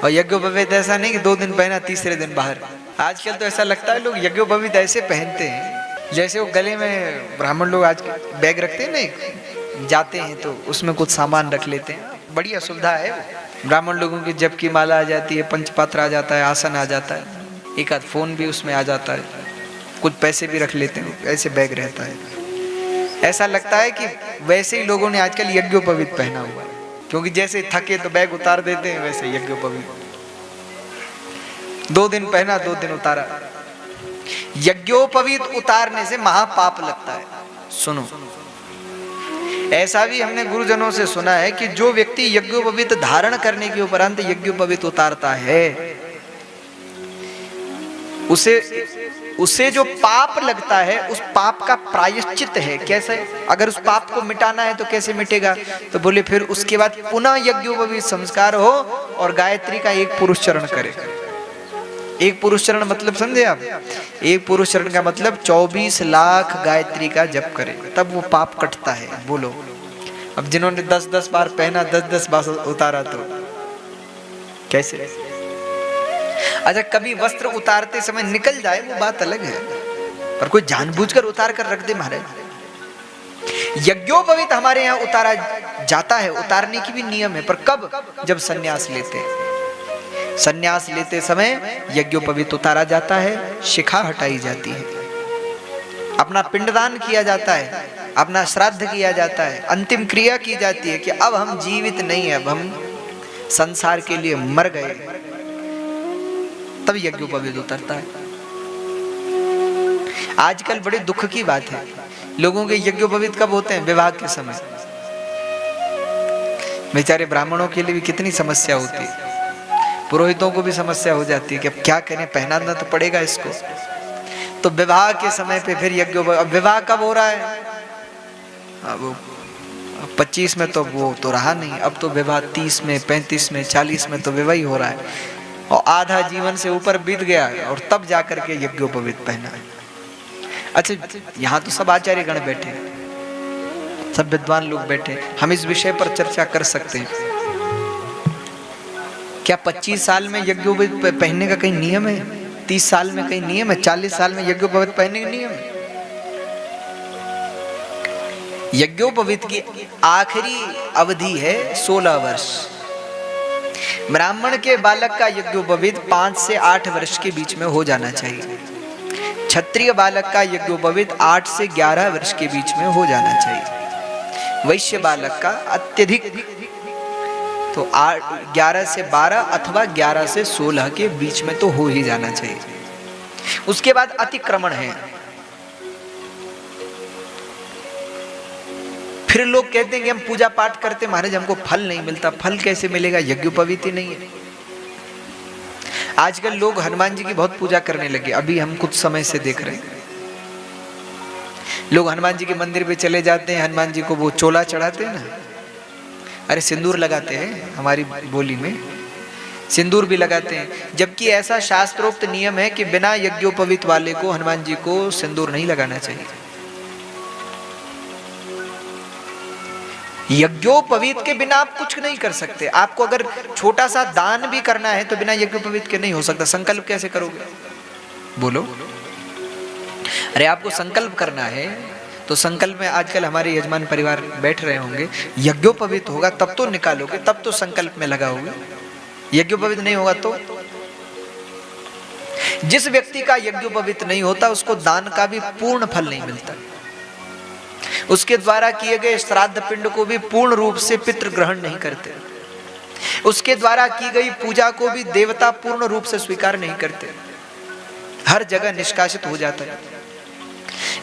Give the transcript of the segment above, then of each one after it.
और यज्ञोपवीत ऐसा नहीं कि 2 दिन पहना तीसरे दिन बाहर। आजकल तो ऐसा लगता है लोग यज्ञोपवीत ऐसे पहनते हैं जैसे वो गले में ब्राह्मण लोग आज बैग रखते हैं ना, जाते हैं तो उसमें कुछ सामान रख लेते हैं। बड़ी असुविधा है वो। ब्राह्मण लोगों की जप की माला आ जाती है, पंचपात्र आ जाता है, आसन आ जाता है, एक आध फोन भी उसमें आ जाता है, कुछ पैसे भी रख लेते हैं, ऐसे बैग रहता है। ऐसा लगता है कि वैसे ही लोगों ने आजकल यज्ञोपवीत पहना हुआ है, क्योंकि जैसे थके तो बैग उतार देते हैं, वैसे यज्ञोपवीत 2 दिन पहना 2 दिन उतारा। यज्ञोपवीत उतारने से महापाप लगता है। सुनो, ऐसा भी हमने गुरुजनों से सुना है कि जो व्यक्ति यज्ञोपवीत धारण करने के उपरांत यज्ञोपवीत उतारता है, उसे जो पाप लगता है उस पाप का प्रायश्चित है। कैसे? अगर उस पाप को मिटाना है तो कैसे मिटेगा? तो बोले फिर उसके बाद पुनः यज्ञोपवीत संस्कार हो और गायत्री का 1 पुरुष चरण करे। 1 पुरुष चरण मतलब समझे आप? 1 पुरुष चरण का मतलब 24 लाख गायत्री का जप करे, तब वो पाप कटता है। बोलो, अब जिन्होंने 10-10 बार पहना, 10-10 बार उतारा, तो कैसे? अच्छा, कभी वस्त्र उतारते समय निकल जाए वो बात अलग है, पर कोई जानबूझकर उतार कर रख दे महाराज। यज्ञोपवीत हमारे यहाँ उतारा जाता है, उतारने की भी नियम है, पर कब? जब सन्यास लेते हैं। सन्यास लेते समय यज्ञोपवीत उतारा जाता है, शिखा हटाई जाती है, अपना पिंडदान किया जाता है, अपना श्राद्ध किया जाता है, अंतिम क्रिया की जाती है कि अब हम जीवित नहीं है, अब हम संसार के लिए मर गए, तब यज्ञोपवीत उतरता है। आजकल बड़े दुख की बात है, लोगों के यज्ञोपवीत कब होते हैं? विवाह के समय। बेचारे ब्राह्मणों के लिए भी कितनी समस्या होती है, पुरोहितों को भी समस्या हो जाती है कि अब क्या करें, पहनाना तो पड़ेगा इसको। तो विवाह के समय पे फिर यज्ञोपवीत। अब विवाह कब हो रहा है? अब 25 में तो वो तो रहा नहीं, अब तो विवाह 30 में, 35 में, 40 में तो विवाह ही हो रहा है, और आधा जीवन से ऊपर बीत गया और तब जाकर के यज्ञोपवीत पहना है। अच्छा, यहाँ तो सब आचार्य गण बैठे, सब विद्वान लोग बैठे, हम इस विषय पर चर्चा कर सकते हैं। क्या 25 साल में यज्ञोपवीत पहनने का कहीं नियम है? 30 साल में कहीं नियम है? 40 साल में यज्ञोपवीत पहनने का नियम है? यज्ञोपवीत की आखिरी अवधि है 16 वर्ष। ब्राह्मण के बालक का यज्ञोपवीत 5 से 8 वर्ष के बीच में हो जाना चाहिए। क्षत्रिय बालक का यज्ञोपवीत 8 से 11 वर्ष के बीच में हो जाना चाहिए। वैश्य बालक का अत्यधिक तो 11 से 12 अथवा 11 से 16 के बीच में तो हो ही जाना चाहिए। उसके बाद अतिक्रमण है। फिर लोग कहते हैं कि हम पूजा पाठ करते महाराज, हमको फल नहीं मिलता। फल कैसे मिलेगा? यज्ञोपवीत ही नहीं है। आजकल लोग हनुमान जी की बहुत पूजा करने लगे, अभी हम कुछ समय से देख रहे हैं। लोग हनुमान जी के मंदिर पे चले जाते हैं, हनुमान जी को वो चोला चढ़ाते हैं ना, अरे सिंदूर लगाते हैं, हमारी बोली में सिंदूर भी लगाते हैं, जबकि ऐसा शास्त्रोक्त नियम है कि बिना यज्ञोपवीत वाले को हनुमान जी को सिंदूर नहीं लगाना चाहिए। यज्ञोपवीत के बिना आप कुछ नहीं कर सकते। आपको अगर छोटा सा दान भी करना है तो बिना यज्ञोपवीत के नहीं हो सकता। संकल्प कैसे करोगे? बोलो। अरे आपको संकल्प करना है तो संकल्प में आजकल हमारे यजमान परिवार बैठ रहे होंगे, यज्ञोपवीत होगा तब तो निकालोगे, तब तो संकल्प में लगाओगे। यज्ञोपवीत नहीं होगा तो? जिस व्यक्ति का यज्ञोपवीत नहीं होता उसको दान का भी पूर्ण फल नहीं मिलता। उसके द्वारा किए गए श्राद्ध पिंड को भी पूर्ण रूप से पितृ ग्रहण नहीं करते। उसके द्वारा की गई पूजा को भी देवता पूर्ण रूप से स्वीकार नहीं करते। हर जगह निष्कासित हो जाता है।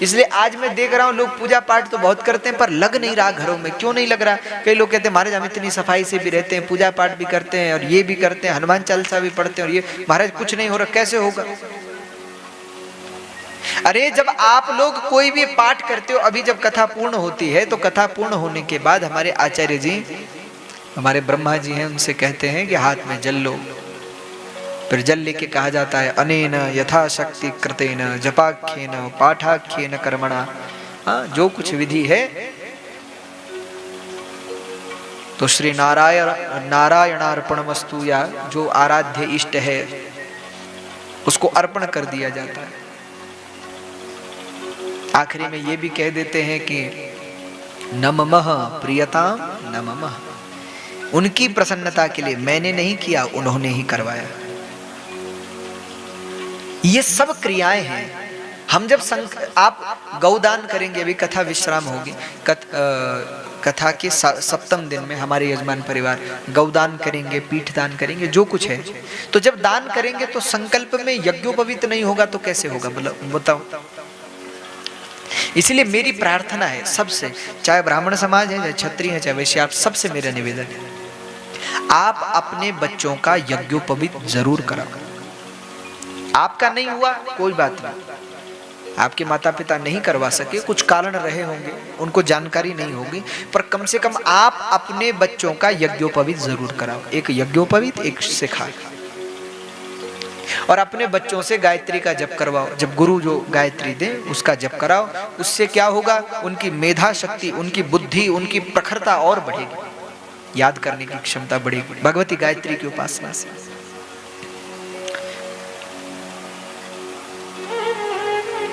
इसलिए आज मैं देख रहा हूं लोग पूजा पाठ तो बहुत करते हैं पर लग नहीं रहा घरों में। क्यों नहीं लग रहा? कई लोग कहते हैं महाराज हम इतनी सफाई से भी रहते हैं, पूजा पाठ भी करते हैं और ये भी करते हैं, हनुमान चालीसा भी पढ़ते हैं, और ये महाराज कुछ नहीं हो रहा, कैसे होगा? अरे जब आप लोग कोई भी पाठ करते हो, अभी जब कथा पूर्ण होती है तो कथा पूर्ण होने के बाद हमारे आचार्य जी, हमारे ब्रह्मा जी हैं, उनसे कहते हैं कि हाथ में जल लो। फिर जल लेके कहा जाता है अनेन यथाशक्ति कृतेन जपाख्येन पाठाख्येन कर्मणा। जो कुछ विधि है तो श्री नारायणार्पणमस्तु, या जो आराध्य इष्ट है उसको अर्पण कर दिया जाता है। आखिरी में ये भी कह देते हैं कि नमः प्रियताम नमः, उनकी प्रसन्नता के लिए, मैंने नहीं किया, उन्होंने ही करवाया। ये सब क्रियाएं हैं। हम जब आप गौदान करेंगे, अभी कथा विश्राम होगी, कथा के सप्तम दिन में हमारे यजमान परिवार गौदान करेंगे, पीठ दान करेंगे, जो कुछ है। तो जब दान करेंगे तो संकल्प में यज्ञोपवीत नहीं होगा तो कैसे होगा, बताओ। इसलिए मेरी प्रार्थना है सबसे, चाहे ब्राह्मण समाज है, चाहे क्षत्रिय है, चाहे वैश्य, आप सबसे मेरा निवेदन है, आप अपने बच्चों का यज्ञोपवीत जरूर कराओ। आपका नहीं हुआ कोई बात नहीं, आपके माता पिता नहीं करवा सके, कुछ कारण रहे होंगे, उनको जानकारी नहीं होगी, पर कम से कम आप अपने बच्चों का यज्ञोपवीत जरूर कराओ। एक यज्ञोपवीत, एक शिखा, और अपने बच्चों से गायत्री का जप करवाओ। जब गुरु जो गायत्री दे उसका जप कराओ। उससे क्या होगा, उनकी मेधा शक्ति, उनकी बुद्धि, उनकी प्रखरता और बढ़ेगी, याद करने की क्षमता बढ़ेगी भगवती गायत्री की उपासना से।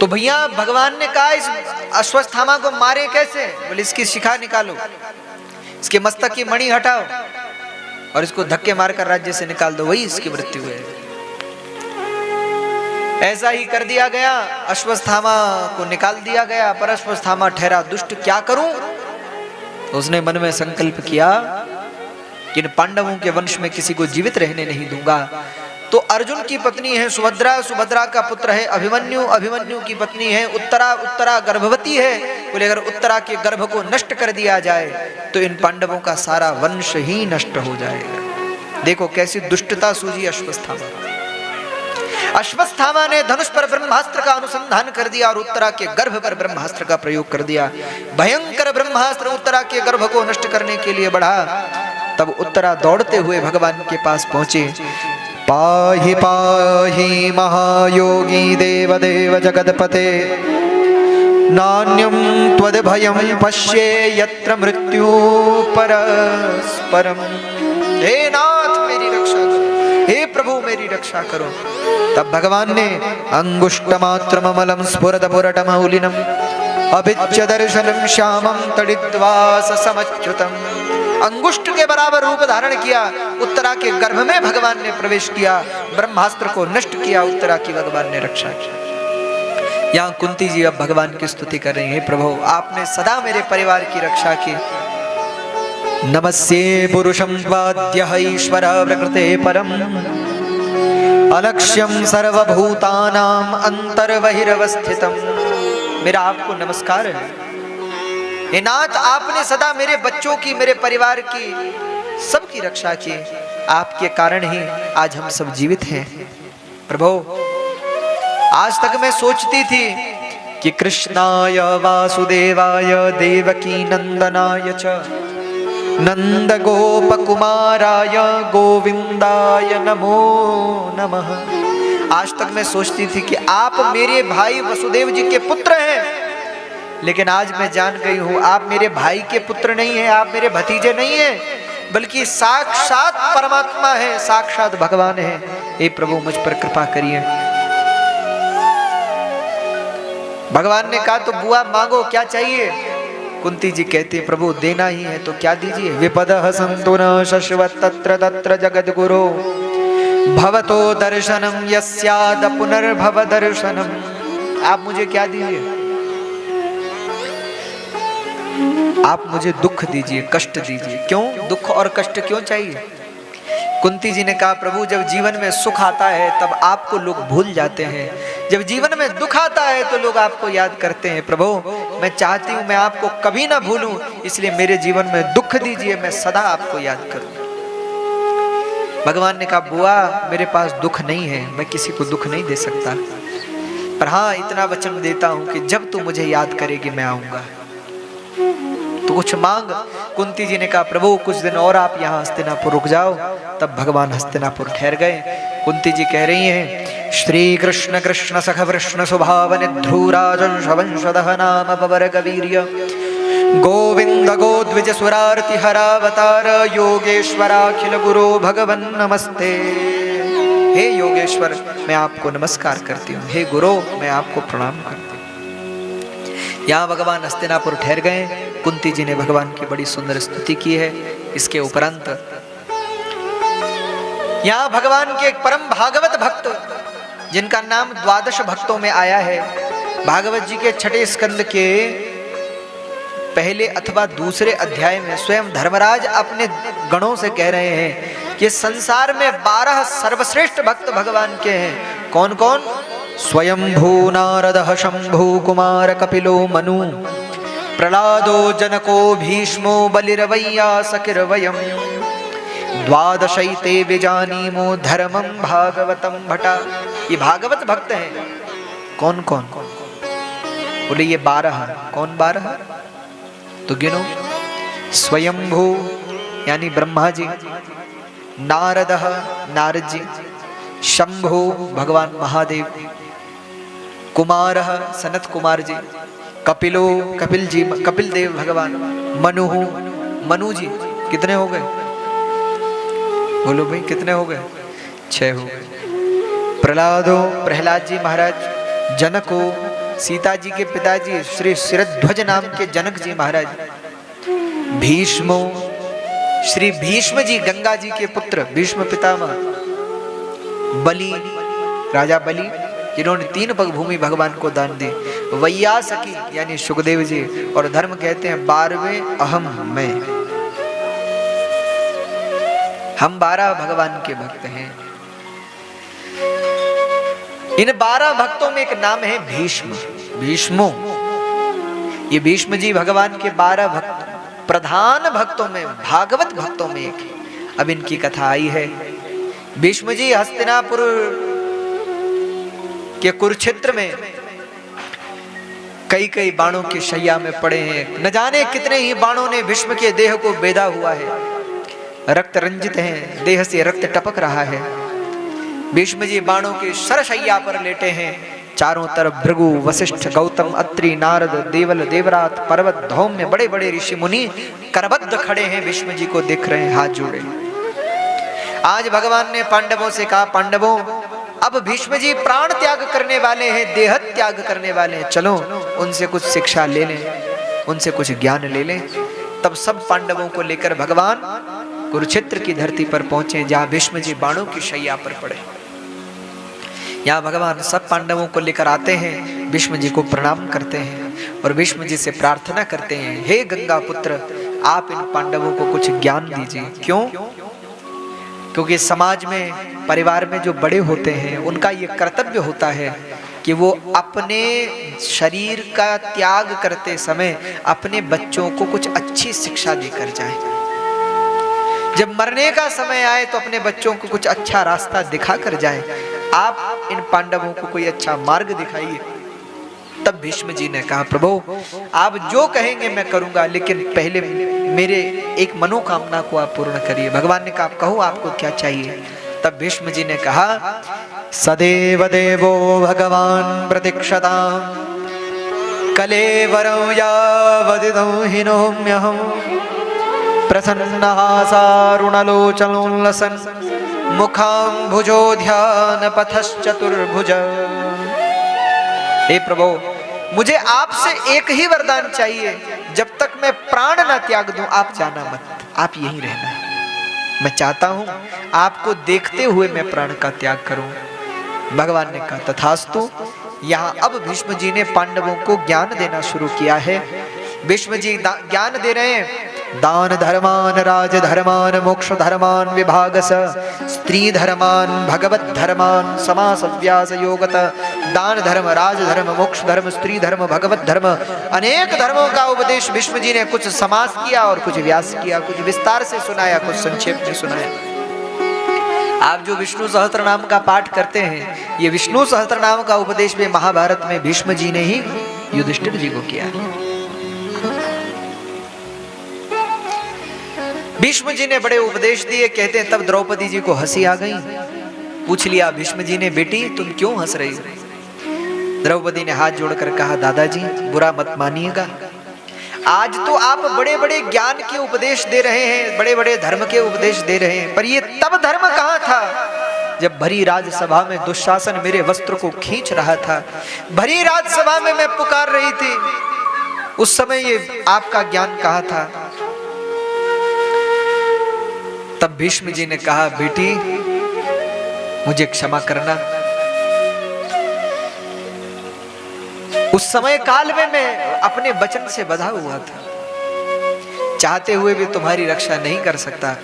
तो भैया भगवान ने कहा इस अश्वत्थामा को मारे कैसे, बोले इसकी शिखा निकालो, इसके मस्तक की मणि हटाओ और इसको धक्के मारकर राज्य से निकाल दो, वही इसकी मृत्यु है। ऐसा ही कर दिया गया, अश्वत्थामा को निकाल दिया गया, पर अश्वत्थामा ठहरा दुष्ट, क्या करूं। तो उसने मन में संकल्प किया कि इन पांडवों के वंश में किसी को जीवित रहने नहीं दूंगा। तो अर्जुन की पत्नी है सुभद्रा, सुभद्रा का पुत्र है अभिमन्यु, अभिमन्यु की पत्नी है उत्तरा, उत्तरा गर्भवती है। बोले अगर उत्तरा के गर्भ को नष्ट कर दिया जाए तो इन पांडवों का सारा वंश ही नष्ट हो जाएगा। देखो कैसी दुष्टता सूझी अश्वत्थामा। अश्वत्थामा ने धनुष पर ब्रह्मास्त्र का अनुसंधान कर दिया और उत्तरा के गर्भ पर ब्रह्मास्त्र का प्रयोग कर दिया। भयंकर ब्रह्मास्त्र उत्तरा के गर्भ को नष्ट करने के लिए बढ़ा। तब उत्तरा दौड़ते हुए भगवान के पास पहुंचे। पाहि पाहि महायोगी देवदेव जगदपते, नान्यं त्वद्भयं पश्ये यत्र मृत्यु परस्परम। हे नाथ मेरी रक्षा करो, हे प्रभु मेरी रक्षा करो। तब भगवान ने अंगुष्टमात्रममलं स्फुरदपुरटमौलिनम् अभिज्य दर्शनं श्यामं तडिद्वास समच्युतम्। अंगुष्ठ के बराबर रूप धारण किया, उत्तरा के गर्भ में भगवान ने प्रवेश किया, ब्रह्मास्त्र को नष्ट किया, उत्तरा की भगवान ने रक्षा की। यहाँ कुंती जी अब भगवान की स्तुति कर रही हैं, प्रभु आपने सदा मेरे परिवार की रक्षा की। नमस्ये पुरुषं वाद्यः ईश्वर प्रकृते परम, अलक्ष्यं सर्वभूतानां अंतर्बहिरवस्थितम्। मेरा आपको नमस्कार है। हे नाथ आपने सदा मेरे बच्चों की, मेरे परिवार की, सबकी रक्षा की। आपके कारण ही आज हम सब जीवित हैं। प्रभु आज तक मैं सोचती थी कि कृष्णाय वासुदेवाय देवकी नंदनाय च नंद गोप कुमाराय गोविंदाय नमो नमः। आज तक मैं सोचती थी कि आप मेरे भाई वसुदेव जी के पुत्र हैं, लेकिन आज मैं जान गई हूं आप मेरे भाई के पुत्र नहीं हैं, आप मेरे भतीजे नहीं हैं, बल्कि साक्षात परमात्मा है, साक्षात भगवान है। हे प्रभु मुझ पर कृपा करिए। भगवान ने कहा तो बुआ मांगो क्या चाहिए। कुंती जी कहती है प्रभु देना ही है तो क्या दीजिए। विपदः सन्तु न शश्वत् तत्र तत्र जगद्गुरो, भवतो दर्शनम यस्याद पुनर्भव दर्शनम। आप मुझे क्या दीजिए, आप मुझे दुख दीजिए, कष्ट दीजिए। क्यों दुख और कष्ट क्यों चाहिए। कुंती जी ने कहा प्रभु जब जीवन में सुख आता है तब आपको लोग भूल जाते हैं, जब जीवन में दुख आता है तो लोग आपको याद करते हैं। प्रभु मैं चाहती हूं मैं आपको कभी ना भूलूं, इसलिए मेरे जीवन में दुख दीजिए, मैं सदा आपको याद करूं। भगवान ने कहा बुआ मेरे पास दुख नहीं है, मैं किसी को दुख नहीं दे सकता, पर हाँ इतना वचन देता हूं कि जब तू मुझे याद करेगी मैं आऊंगा, तो कुछ मांग। कुंती जी ने कहा प्रभु कुछ दिन और आप यहाँ हस्तिनापुर रुक जाओ। तब भगवान हस्तिनापुर ठहर गए। कुंती जी कह रही हैं श्री कृष्ण कृष्ण सख कृष्ण स्वभाव निध्रुराजंश वंशदः नाम पवर्ग वीर्य गोविंद गोद्विज सुरार्ति हरावतार योगेश्वराखिल गुरु भगवन नमस्ते। हे योगेश्वर मैं आपको नमस्कार करती हूँ, हे गुरु मैं आपको प्रणाम करती हूँ। यहाँ भगवान हस्तिनापुर ठहर गए। कुंती जी ने भगवान की बड़ी सुंदर स्तुति की है। इसके उपरांत यहाँ भगवान के एक परम भागवत भक्त जिनका नाम द्वादश भक्तों में आया है, भागवत जी के छठे स्कंद के पहले अथवा दूसरे अध्याय में स्वयं धर्मराज अपने गणों से कह रहे हैं कि संसार में 12 सर्वश्रेष्ठ भक्त भगवान के हैं। कौन कौन? स्वयंभू नारदः शंभु कुमार कपिलो मनु प्रहलादो जनको भीष्मो बलिर्वैयासकिर्वयम् द्वादशैते विजानीमो धर्मं भागवतं भटा। ये भागवत भक्त हैं। कौन कौन? बोले ये 12। कौन 12? तो गिनो। स्वयंभू यानी ब्रह्मा जी, नारदः नारद जी, शंभु भगवान महादेव, कुमारः सनत कुमार जी, कपिलो कपिल जी कपिल देव भगवान, मनु मनु जी। कितने हो गए? बोलो भाई कितने हो गए? 6 हो गए। प्रहलादो प्रहलाद जी महाराज, जनको सीता जी के पिताजी श्री शिरध्वज नाम के जनक जी महाराज, भीष्मो श्री भीष्म जी गंगा जी के पुत्र भीष्म पितामह, बलि राजा बलि जिन्होंने 3 पग भूमि भगवान को दान दी, वैयासकी यानी सुखदेव जी, और धर्म कहते हैं 12वें अहम मैं। हम 12 भगवान के भक्त हैं। इन 12 भक्तों में एक नाम है भीष्म, भीष्मो। ये भीष्म जी भगवान के 12 भक्त प्रधान भक्तों में, भागवत भक्तों में एक है। अब इनकी कथा आई है। भीष्म जी हस्तिनापुर के कुरुक्षेत्र में कई कई बाणों की शैया में पड़े हैं। न जाने कितने ही बाणों ने भीष्म के देह को बेधा हुआ है। रक्त रंजित है, देह से रक्त टपक रहा है। भीष्म जी बाणों की सरशैया पर लेटे हैं। चारों तरफ भृगु वशिष्ठ गौतम अत्रि नारद देवल देवरात पर्वत धौम्य बड़े बड़े ऋषि मुनि करबद्ध खड़े हैं, भीष्म जी को देख रहे हैं हाथ जोड़े। आज भगवान ने पांडवों से कहा, पांडवों अब भीष्म जी प्राण त्याग करने वाले हैं, देह त्याग करने वाले हैं, चलो उनसे कुछ शिक्षा ले लें, उनसे कुछ ज्ञान ले लें। तब सब पांडवों को लेकर भगवान कुरुक्षेत्र की धरती पर पहुंचे, जहां भीष्म जी बाणों की शैया पर पड़े। यहाँ भगवान सब पांडवों को लेकर आते हैं, भीष्म जी को प्रणाम करते हैं और भीष्म जी से प्रार्थना करते हैं, हे गंगा पुत्र आप इन पांडवों को कुछ ज्ञान दीजिए। क्यों? क्योंकि समाज में परिवार में जो बड़े होते हैं उनका ये कर्तव्य होता है कि वो अपने शरीर का त्याग करते समय अपने बच्चों को कुछ अच्छी शिक्षा देकर जाए। जब मरने का समय आए तो अपने बच्चों को कुछ अच्छा रास्ता दिखा कर जाए। आप इन पांडवों को कोई अच्छा मार्ग दिखाइए। तब भीष्म जी ने कहा, प्रभु आप जो कहेंगे मैं करूंगा, लेकिन पहले मेरे एक मनोकामना को आप पूर्ण करिए। भगवान ने कहा, कहो आपको क्या चाहिए? तब भीष्म जी ने कहा, सदैव देवो भगवान प्रतीक्षतां कलेवरं यावदिदं हिनोम्यहं प्रसन्नः सारुणलोचनोल्लसन् मुखाम्भुजो ध्यान पथश्चतुर्भुज। हे प्रभु मुझे आपसे एक ही वरदान चाहिए, जब तक मैं प्राण ना त्याग दूं आप जाना मत, आप यहीं रहना। मैं चाहता हूं आपको देखते हुए मैं प्राण का त्याग करूं। भगवान ने कहा तथास्तु। यहाँ अब भीष्म जी ने पांडवों को ज्ञान देना शुरू किया है। भीष्म जी ज्ञान दे रहे हैं, दान धर्मान राज धर्मान मोक्ष धर्मान विभागस स्त्री धर्मान भगवत धर्मान समास व्यास योगत। दान धर्म, राज धर्म, मोक्ष धर्म, स्त्री धर्म, भगवत धर्म, अनेक धर्मों का उपदेश भीष्म जी ने कुछ समास किया और कुछ व्यास किया, कुछ विस्तार से सुनाया, कुछ संक्षेप में सुनाया। आप जो विष्णु सहस्त्र नाम का पाठ करते हैं, ये विष्णु सहस्त्र नाम का उपदेश भी महाभारत में भीष्म जी ने ही युधिष्ठिर जी को किया। भीष्म जी ने बड़े उपदेश दिए। कहते हैं तब द्रौपदी जी को हंसी आ गई। पूछ लिया भीष्म जी ने, बेटी तुम क्यों हंस रही हो? द्रौपदी ने हाथ जोड़कर कहा, दादाजी बुरा मत मानिएगा, आज तो आप बड़े बड़े ज्ञान के उपदेश दे रहे हैं, बड़े बड़े धर्म के उपदेश दे रहे हैं, पर ये तब धर्म कहाँ था जब भरी राजसभा में दुशासन मेरे वस्त्र को खींच रहा था, भरी राजसभा में मैं पुकार रही थी, उस समय ये आपका ज्ञान कहाँ था? तब भीष्म जी ने कहा, बेटी मुझे क्षमा करना, उस समय काल में मैं अपने वचन से बंधा हुआ था, चाहते हुए भी तुम्हारी रक्षा नहीं कर सकता,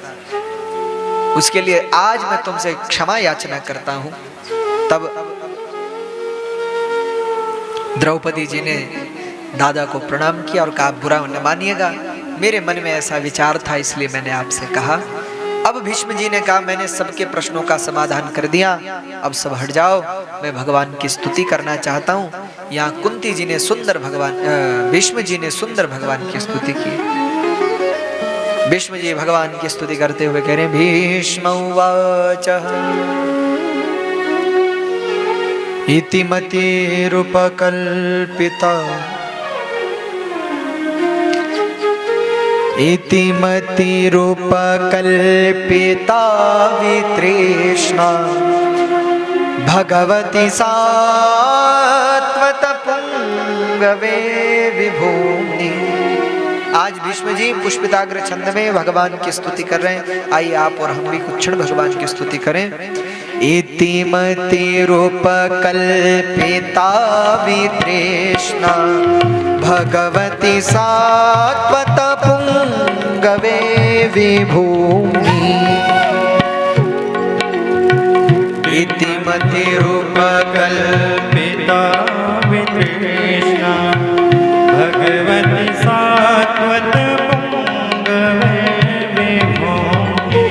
उसके लिए आज मैं तुमसे क्षमा याचना करता हूं। तब द्रौपदी जी ने दादा को प्रणाम किया और कहा, बुरा न मानिएगा, मेरे मन में ऐसा विचार था इसलिए मैंने आपसे कहा। अब भीष्म जी ने कहा, मैंने सबके प्रश्नों का समाधान कर दिया, अब सब हट जाओ, मैं भगवान की स्तुति करना चाहता हूँ। यहाँ कुंती जी ने सुंदर भीष्म जी ने सुंदर भगवान की स्तुति की। भीष्म जी भगवान की स्तुति करते हुए कह रहे हैं, भीष्म उवाच इति मतिरुपकल्पिता इति मतिरुपकल्पिता वितृष्णा भगवती सात्वत पुंगवे विभूमि। आज भीष्म जी पुष्पिताग्र छंद में भगवान की स्तुति कर रहे हैं। आइए आप और हम भी कुछ क्षण भगवान की स्तुति करें। इति मतिरुपकल्पिता वितृष्णा भगवती सात्वत पुंगवे विभूमि। इति मतिरुपकल्पिता वितृष्णा भगवती सात्वत पुंगवे विभूमि।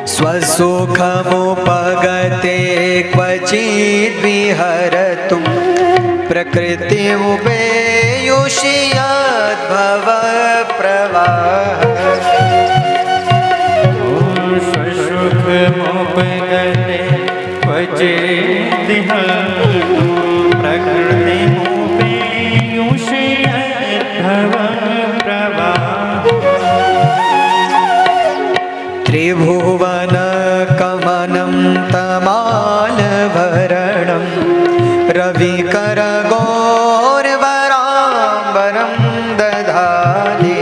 स्वसुखमुपगते क्वचिद् विहरतुं प्रकृतिमुपेयुषि यद्भव प्रवाह। स्वसुखमुपगते क्वचिद् विहरतुं प्रकृतिमुपेयुषि यद्भव प्रवाह। त्रिभुवनकमनं तमालभरणं रविकरगौरवराम्बरं दधाति।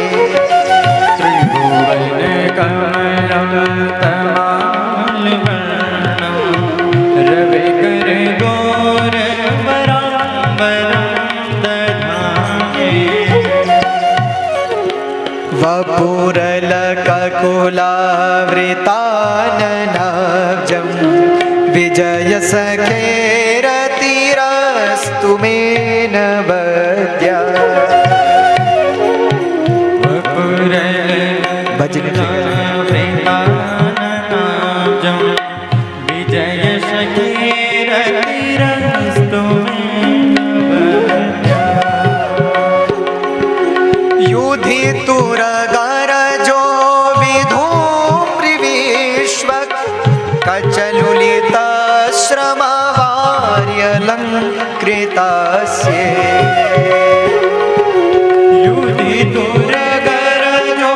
त्रिभुवनकमनं तमालभरणं रविकरगौरवराम्बरं दधाति। वपुरलककुलावृताननाब्जं विजयसखेरतिरस्तु मे नवद्या। वपुरलककुलावृताननाब्जं विजयसखेरतिरस्तु मे नवद्या। युधितुरगरजो विधूम्रिविश्वक् कचलुलितश्रमवार्यलङ्कृतस्य। युधितुरगरजो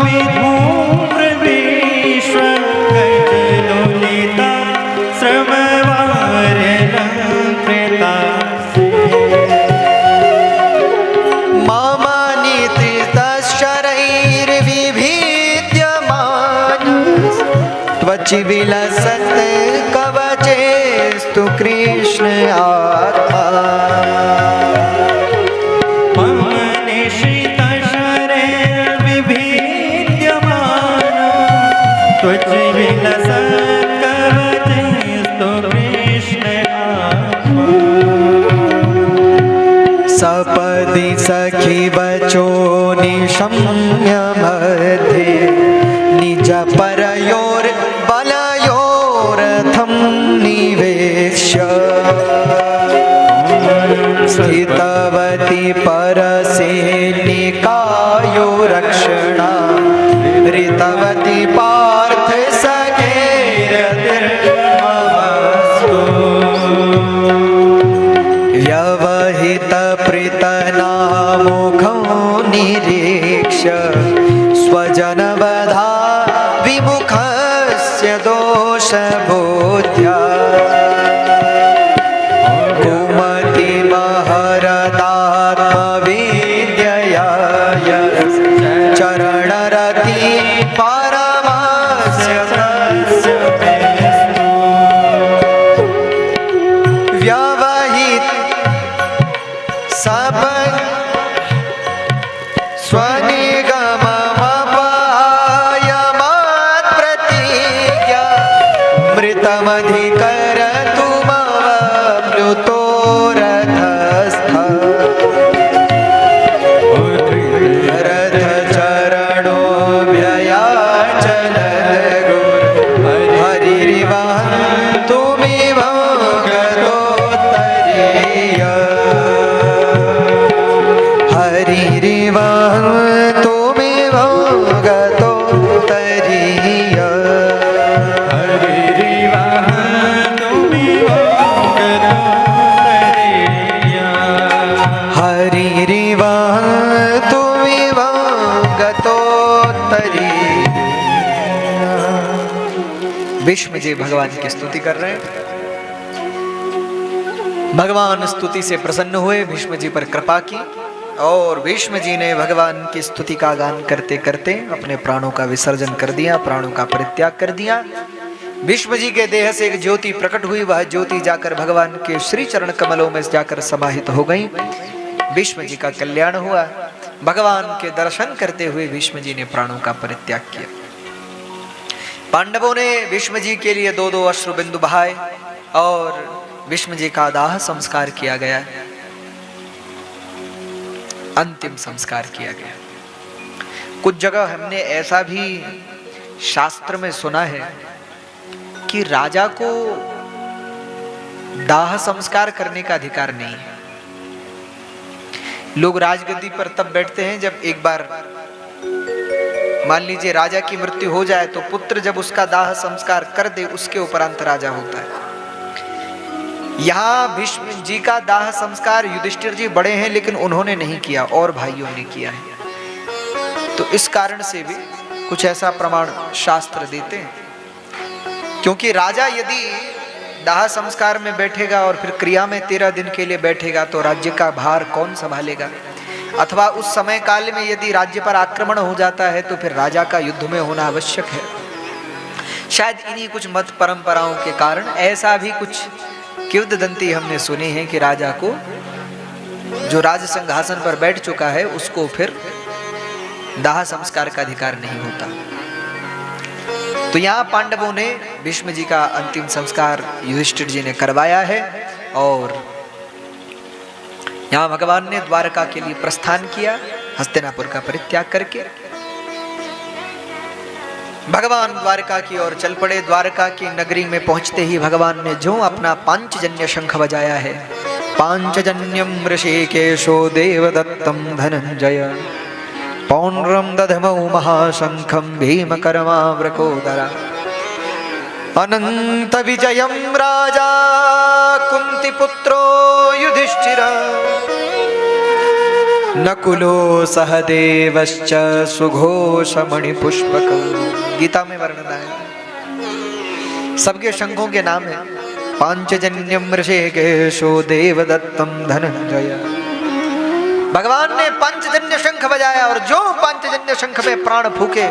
विधूम्रिविश्वक् कचलुलितश्रमवार्यलङ्कृतस्य। मम त्वचि विलसत् कवचेस्तु कृष्ण आत्मा। मम निशितशरैर्विभिद्यमान त्वचि विलसत् कवचेस्तु कृष्ण आत्मा। सपदि सखि वचो निशम्य मध्ये निज परयोर्बलयोरथं निवेश्य। स्थितवती परसेनिकायो रक्षणा ऋतवती पार्थ सखेरतिर्ममस्तु। व्यवहित प्रीतना स्वजनवधा विमुखस्य दोषबोध्या कुमतिमहरतात्मविद्यया चरणरति परमस्य व्यवहित सब स्वनिगममपायमात् प्रतिज्ञा मृतमधिकरतु मवप्लुतो रथस्थ रथचरणो व्ययाचलद्गुरो हरिरिवहन्तुमिव गतोत्तरीय हरिरिवहन्तुमिव गतोत्तरीय हरिरिवहन्तुमिव गतोत्तरीय। भीष्म जी भगवान की स्तुति कर रहे हैं। भगवान स्तुति से प्रसन्न हुए, भीष्म जी पर कृपा की और भीष्म जी ने भगवान की स्तुति का गान करते करते अपने प्राणों का विसर्जन कर दिया, प्राणों का परित्याग कर दिया। भीष्म जी के देह से एक ज्योति प्रकट हुई, वह ज्योति जाकर भगवान के श्री चरण कमलों में जाकर समाहित हो गई। भीष्म जी का कल्याण हुआ। भगवान के दर्शन करते हुए भीष्म जी ने प्राणों का परित्याग किया। पांडवों ने भीष्म जी के लिए 2-2 अश्रु बिंदु बहाए और भीष्म जी का दाह संस्कार किया गया, अंतिम संस्कार किया गया। कुछ जगह हमने ऐसा भी शास्त्र में सुना है कि राजा को दाह संस्कार करने का अधिकार नहीं है। लोग राजगद्दी पर तब बैठते हैं जब एक बार मान लीजिए राजा की मृत्यु हो जाए तो पुत्र जब उसका दाह संस्कार कर दे उसके उपरांत राजा होता है। यहाँ भीष्म जी का दाह संस्कार युधिष्ठिर जी बड़े हैं लेकिन उन्होंने नहीं किया और भाइयों ने किया है। तो इस कारण से भी कुछ ऐसा प्रमाण शास्त्र देते हैं, क्योंकि राजा यदि दाह संस्कार में बैठेगा और फिर क्रिया में 13 दिन के लिए बैठेगा तो राज्य का भार कौन संभालेगा, अथवा उस समय काल में यदि राज्य पर आक्रमण हो जाता है तो फिर राजा का युद्ध में होना आवश्यक है। शायद इन्हीं कुछ मत परंपराओं के कारण ऐसा भी कुछ किंवदंती हमने सुनी है कि राजा को जो राज सिंहासन पर बैठ चुका है उसको फिर दाह संस्कार का अधिकार नहीं होता। तो यहाँ पांडवों ने भीष्म जी का अंतिम संस्कार युधिष्ठिर जी ने करवाया है और यहाँ भगवान ने द्वारका के लिए प्रस्थान किया, हस्तिनापुर का परित्याग करके भगवान द्वारका की ओर चल पड़े। द्वारका की नगरी में पहुंचते ही भगवान ने जो अपना पांचजन्य शंख बजाया है, पांचजन्यम ऋषिकेशो देवदत्तम धनंजय पौंड्रम दधमौ महाशंखम भीमकर्मावृकोदरा अनंत विजयम राजा कुंती पुत्रो युधिष्ठिर नकुलो सहदेवश्च सुघोषमणि पुष्पकौ। गीता में वर्णन है, सबके शंखों के नाम है। पांचजन्यम ऋषिकेशो देवदत्तम धनंजय। भगवान ने पांचजन्य शंख बजाया और जो पांचजन्य शंख में प्राण फूके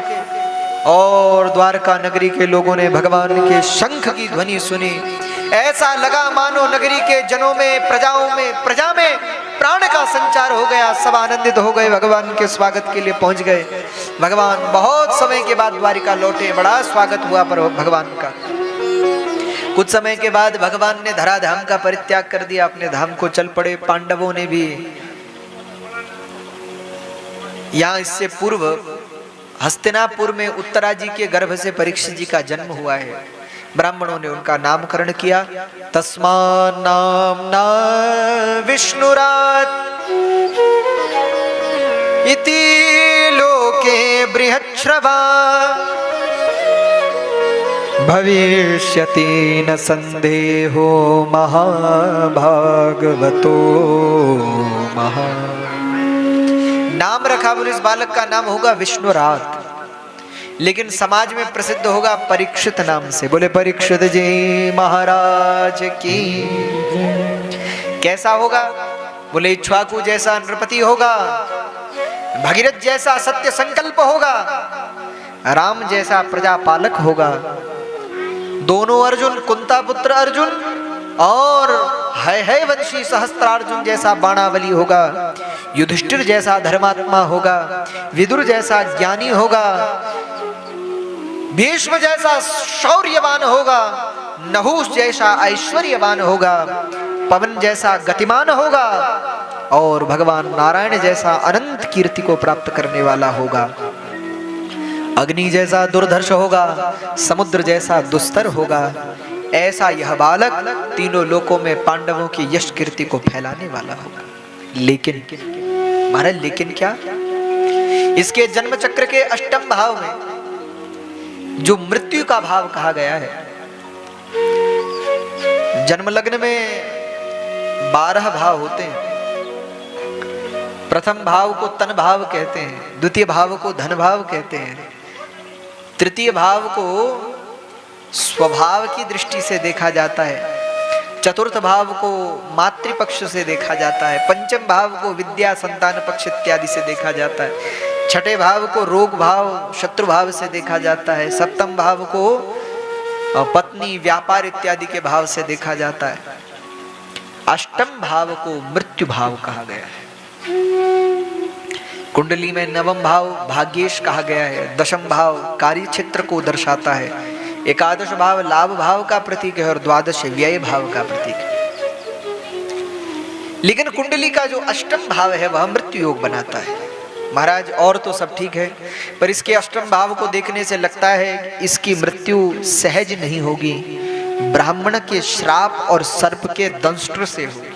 और द्वारका नगरी के लोगों ने भगवान के शंख की ध्वनि सुनी, ऐसा लगा मानो नगरी के जनों में, प्रजाओं में, प्रजा में प्राण का संचार हो गया। सब आनंदित हो गए, भगवान के स्वागत के लिए पहुंच गए। भगवान बहुत समय के बाद द्वारिका लौटे, बड़ा स्वागत हुआ पर भगवान का। कुछ समय के बाद भगवान ने धराधाम का परित्याग कर दिया, अपने धाम को चल पड़े। पांडवों ने भी यहाँ इससे पूर्व हस्तिनापुर में उत्तरा जी के गर्भ से परीक्षित जी का जन्म हुआ है। ब्राह्मणों ने उनका नामकरण किया। तस्मात् नाम्ना विष्णुरात् इति लोके बृहच्छ्रवा भविष्यति न संदेहो महाभागवतो महा नाम रखा बोले इस बालक का नाम होगा विष्णुरात, लेकिन समाज में प्रसिद्ध होगा परीक्षित नाम से। बोले परीक्षित जी महाराज की। कैसा होगा? बोले इक्ष्वाकु जैसा नृपति होगा, भगीरथ जैसा सत्य संकल्प होगा, राम जैसा प्रजापालक होगा, दोनों अर्जुन, कुंता पुत्र अर्जुन और है वंशी सहस्त्रार्जुन जैसा बाणावली होगा, युधिष्ठिर जैसा धर्मात्मा होगा, विदुर जैसा ज्ञानी होगा, भीष्म जैसा शौर्यवान होगा, नहुष जैसा ऐश्वर्यवान होगा, पवन जैसा गतिमान होगा और भगवान नारायण जैसा अनंत कीर्ति को प्राप्त करने वाला होगा। अग्नि जैसा दुर्धर्ष होगा, समुद्र जैसा दुस्तर होगा। ऐसा यह बालक तीनों लोकों में पांडवों की यश कीर्ति को फैलाने वाला होगा। लेकिन महाराज, लेकिन क्या? इसके जन्म चक्र के अष्टम भाव में जो मृत्यु का भाव कहा गया है, जन्म लग्न में 12 भाव होते हैं। प्रथम भाव को तन भाव कहते हैं, द्वितीय भाव को धन भाव कहते हैं, तृतीय भाव को स्वभाव की दृष्टि से देखा जाता है, चतुर्थ भाव को मातृपक्ष से देखा जाता है, पंचम भाव को विद्या संतान पक्ष इत्यादि से देखा जाता है, छठे भाव को रोग भाव शत्रु भाव से देखा जाता है, सप्तम भाव को पत्नी व्यापार इत्यादि के भाव से देखा जाता है, अष्टम भाव को मृत्यु भाव कहा गया है। कुंडली में नवम भाव भाग्येश कहा गया है, दशम भाव कार्य क्षेत्र को दर्शाता है, एकादश भाव लाभ भाव का प्रतीक है और द्वादश व्यय भाव का प्रतीक है। लेकिन कुंडली का जो अष्टम भाव है वह मृत्यु योग बनाता है। महाराज और तो सब ठीक है, पर इसके अष्टम भाव को देखने से लगता है कि इसकी मृत्यु सहज नहीं होगी, ब्राह्मण के श्राप और सर्प के दंष्ट्र से होगी।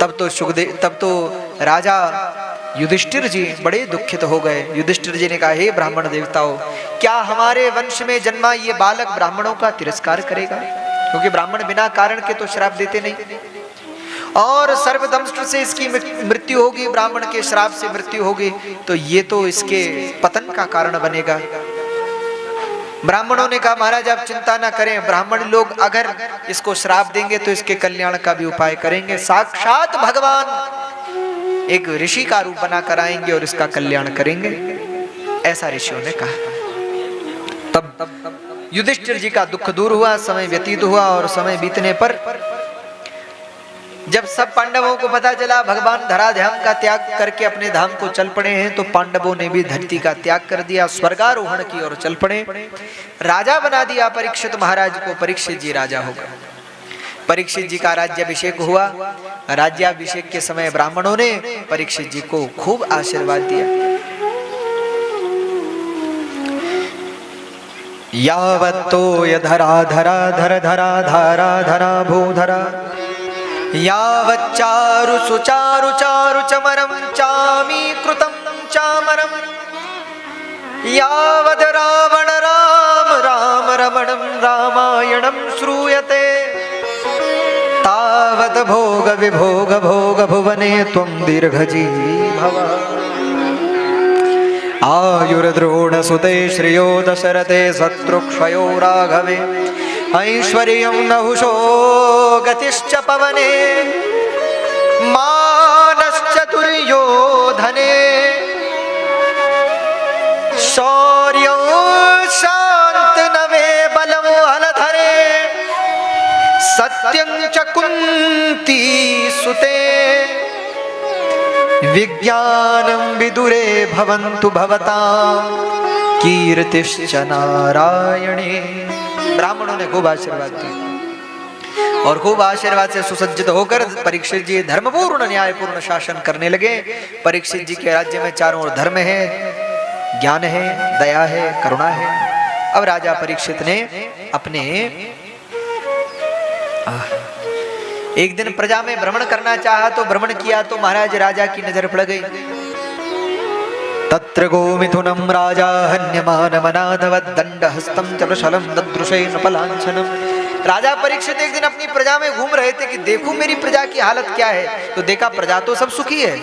तब तो राजा युधिष्ठिर जी बड़े दुखित हो गए। युधिष्ठिर जी ने कहा, हे ब्राह्मण देवताओं, क्या हमारे वंश में जन्मा ये बालक ब्राह्मणों का तिरस्कार करेगा? क्योंकि ब्राह्मण बिना कारण के तो श्राप देते नहीं, और सर्वदंष्ट्र से इसकी मृत्यु होगी, ब्राह्मण के श्राप से मृत्यु होगी, तो ये तो इसके पतन का कारण बनेगा। ब्राह्मणों ने कहा, महाराज आप चिंता ना करें, ब्राह्मण लोग अगर इसको श्राप देंगे तो इसके कल्याण का भी उपाय करेंगे। साक्षात भगवान एक ऋषि का रूप बना कर आएंगे और इसका कल्याण करेंगे, ऐसा ऋषियों ने कहा। तब युधिष्ठिर जी का दुख दूर हुआ, समय व्यतीत हुआ, और समय बीतने पर जब सब पांडवों को पता चला भगवान धराधाम का त्याग करके अपने धाम को चल पड़े हैं, तो पांडवों ने भी धरती का त्याग कर दिया, स्वर्गारोहण की ओर चल पड़े। राजा बना दिया परीक्षित महाराज को, परीक्षित जी राजा हो गए। परीक्षित जी का राज्याभिषेक हुआ। राज्याभिषेक के समय ब्राह्मणों ने परीक्षित जी को खूब आशीर्वाद दिया। यावत्तो यधरा धरा धर धरा धारा धरा भूधरा, यावच्चारु सुचारु चारु चमरम चामी कृतं चामरम, यावद रावण राम राम रमणं रामायणं श्रूयते, तावद भोग विभोग भोग भुवने त्वं दीर्घजीवी भव। आयुर्द्रोण सुते श्रियो दशरथे शत्रुक्षयो राघवे, ऐश्वर्यं नहुषो गतिश्च पवने, मानश्चतुर्यो धने, शौर्यो शान्तनवे बलं हलधरे, सत्यं च कुन्ती सुते, विज्ञानं विदुरे भवन्तु भवतां, कीर्तिश्च नारायणे। ब्राह्मणों ने खूब आशीर्वाद दिया और खूब आशीर्वाद से सुसज्जित होकर परीक्षित जी धर्मपूर्ण न्यायपूर्ण शासन करने लगे। परीक्षित जी के राज्य में चारों ओर धर्म है, ज्ञान है, दया है, करुणा है। अब राजा परीक्षित ने अपने एक दिन प्रजा में भ्रमण करना चाहा, तो भ्रमण किया तो महाराज राजा की नजर पड़ गई। तत्र गोमिथुनं राजा हन्यमानमनाथवत् दण्डहस्तं च वृषलं ददृशेन पलाञ्छनम्। राजा परीक्षित एक दिन अपनी प्रजा में घूम रहे थे कि देखूं मेरी प्रजा की हालत क्या है, तो देखा प्रजा तो सब सुखी है,